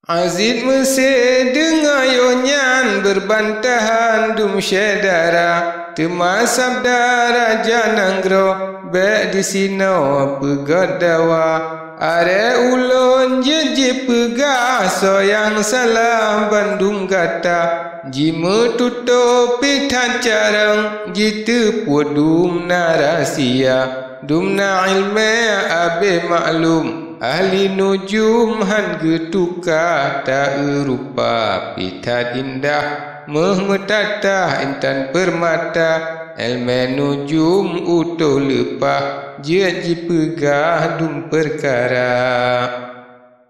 Aziz Mesir dengar yonyan berbantahan dum syedara tema sabda raja nanggro baik di sino pegodawa are ulun jeje pegah soyang salam Bandung kata jima tutupi tancarang jitu podum narasia dumna ilme abe maklum ahli nujum han getuka tak rupa pitat indah mehmetata intan permata ilme nujum utuh lepah ji pegah dum perkara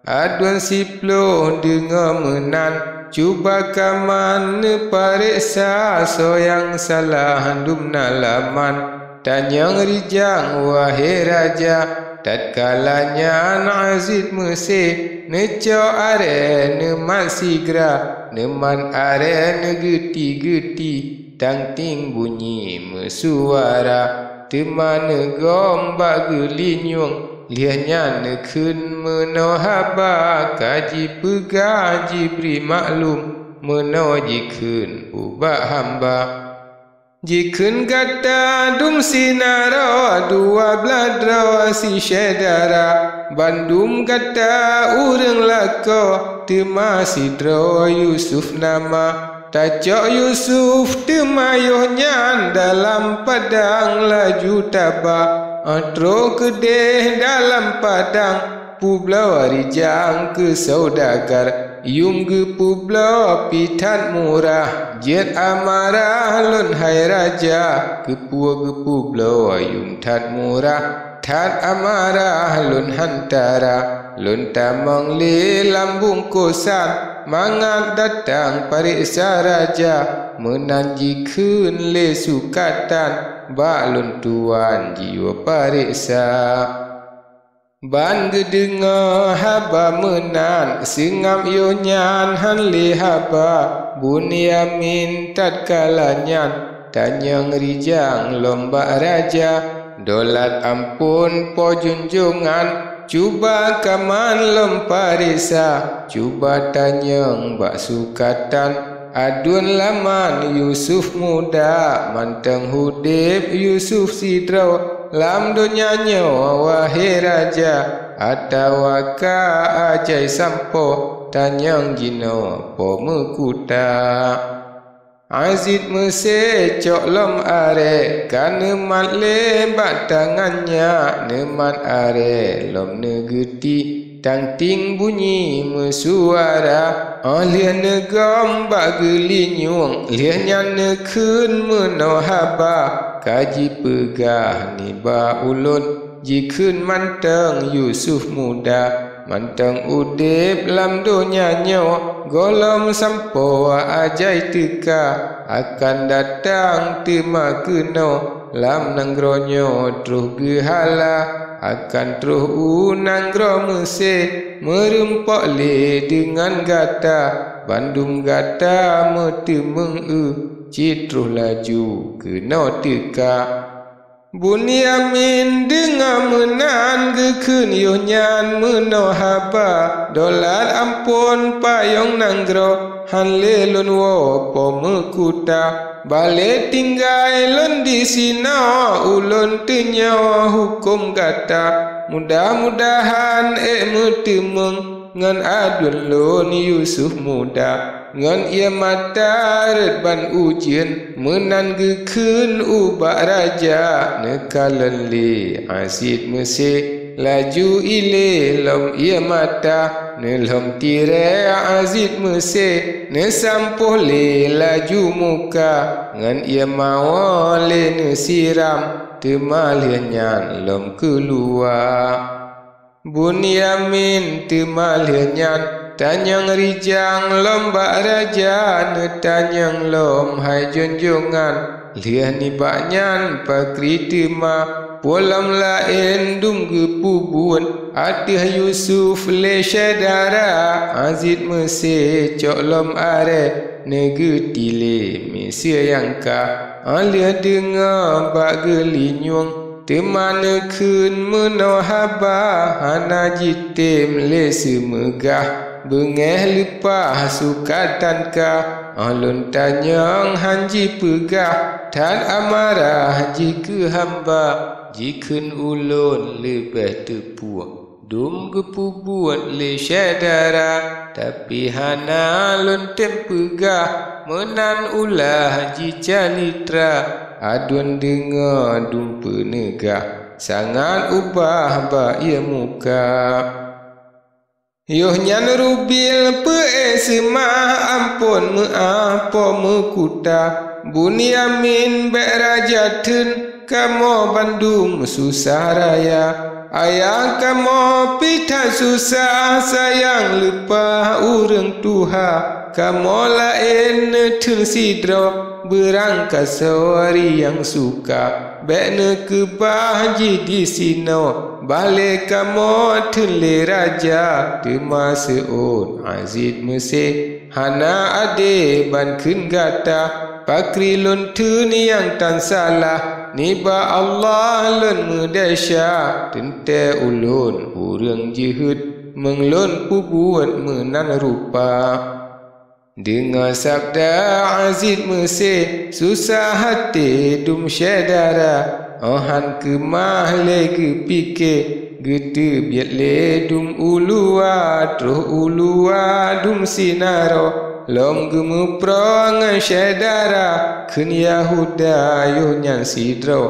aduan siplo dengar menan cuba kaman pariksa soyang salah dum nalaman tanyang rijang wahai raja tatkalanya Aziz Mesir neco are neman sigra neman are negeti-geti tangting bunyi mesuara temana gombak gelinyung liahnya nekun menohaba kaji pegaji beri maklum menojikun ubak hamba jikun kata dum sinara dua bladra si syedara Bandung kata urang lako tema sidro Yusuf nama tajak Yusuf temayuhnya dalam padang laju taba atro kedeh dalam padang publau arijang ke saudagar yung gepublau pitat murah jet amarah lun hai raja kepua gepublau yung tat murah tat amarah lun hantara lun tamang le lambung kosan mangat datang pariksa raja menanjikun le sukatan bak lun tuan jiwa pariksa ban gedengar haba menan singam yonyan han le haba Bunyamin tatkalanyan tanyang rijang lomba raja dolat ampun po junjungan cuba kaman lomparisa cuba tanyang bak sukatan adun laman Yusuf muda manteng hudip Yusuf sidraw lam dunia nyawa wahai raja atawaka ajai sampo tanyang jino po mekuta Aziz Mesir cok lom are kan nemat lebat tangannya nemat are lom negeti tangting bunyi mesuara lian negam bak gelinyung liannya nekun menohaba kaji pegah ni ba ulun jikun manteng Yusuf muda manteng udip lam dunia nyawa golom sampo ajai teka akan datang tema keno lam nangronyo truh gehala akan truh unanggro Mesir merempok le dengan gata Bandung gata metemeng citruh laju kena teka Bunyamin dengar menan gekun yonyan menohaba dolat ampun payong nanggro han le lun wo po mekuta balik tinggai lun di sina ulun tenyawa hukum kata mudah-mudahan metemeng ngan adun lun Yusuf muda ngan ia mata ban ujian menan gekun ubak raja nekalan le Aziz Mesir laju ile lom ia mata nelom tire Aziz Mesir ne sampuh le laju muka ngan ia mawa le ne siram temalianyan lom keluar Bunyamin temalianyan tanyang rijang lomba raja netanyang lom hai junjungan liah ni baknyan pakri tema polam lain dum gepubun atih Yusuf le syedara Aziz Mesir cok lom are negeti le Mesir yang ka liah dengar bak gelinyung temana kun menohaba hana jitim le semegah bengeh lupa sukatan ka alun tanyang hanji pegah dan amarah jika hamba jikun ulun lebih tepuh dum gepu buat le syadara tapi hana lun tempegah menan ulah ji calitra adun dengar dum penegah sangat ubah ba ia muka yoh nyan rubil pe semah ampun apa mekuta Bunyamin bek raja ten kamo Bandung susah raya ayah kamo pita susah sayang lupa urang tuha kamo lain ten sidro berangkat sewari yang suka bek ne ke bahaji di sino balik kamo ten le raja tema seun Aziz Mesir hana ade ban kun gata Pakri lun tu ni yang tan salah niba Allah lun mudasya tente ulun urang jihud menglun pubuat menan rupa dengar sabda Aziz Mesir susah hati dum syedara ohan kemah lagi pikir gitu biat le dum ulua truh ulua dum sinaro lom gemu prongan syedara kun Yahuda yo nyan sidro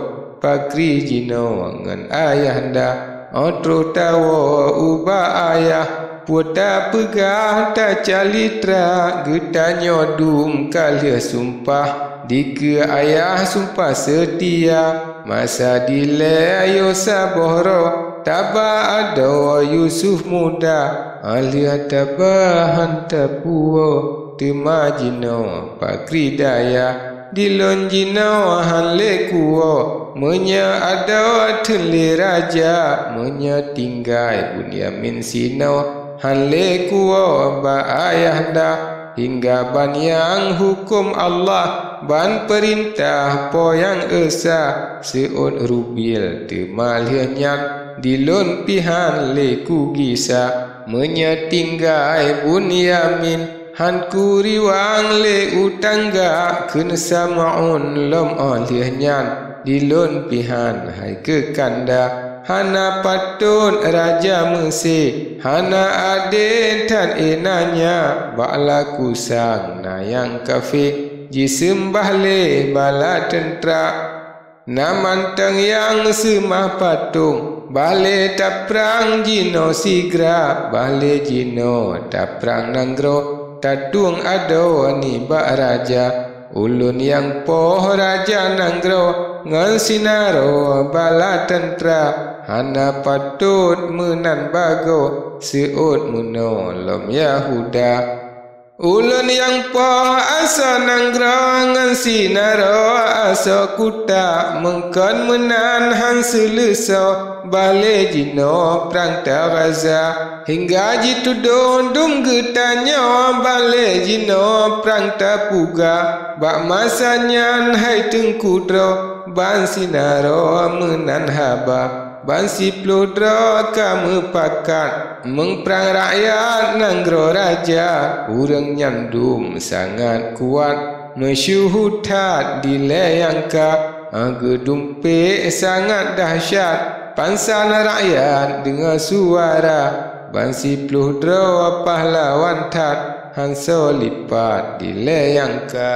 pakri jino ngan ayahanda otro tawo uba ayah puta pegah ta calitra getanyo dum kalia sumpah dike ayah sumpah setia masa dile ayo sabohro taba ado Yusuf muda alia tabahan tapuo tema jino pakri daya dilon jino hanle kuo menya ada tenle raja menya tinggai Bunyamin sino hanle kuo ba ayahda hingga ban yang hukum Allah ban perintah po yang esa seun rubil temalhianyan dilon pihan le kugisa menya tinggai Bunyamin hanku riwang le utangga kun samaun lom olehnya dilun pihan hai ke kanda hana patun raja Mesir hana aden tan enanya ba'la kusang na yang kafir jisembah le bala tentra namantang yang semah patung bale taprang jino sigra bale jino taprang nanggro tadung ado ni ba raja ulun yang poh raja nanggro ngan sinaro bala tentra hana patut menan bago seut muno lom Yahuda ulun yang poh asa nanggro ngan sinaro asa kuta mengkon menan han seleso bale jino prang Gaza hingga jitu dondum getanyo bale jino prang tapuga bak masanya hai tengkudro ban sinaro menan haba ban si plodro kamu pakat mengprang rakyat nanggro raja urang nyandum sangat kuat mesyuhudat dilayangka gedumpe sangat dahsyat pansan rakyat dengan suara bansi pludro pahlawan tat hanso lipat dilayangka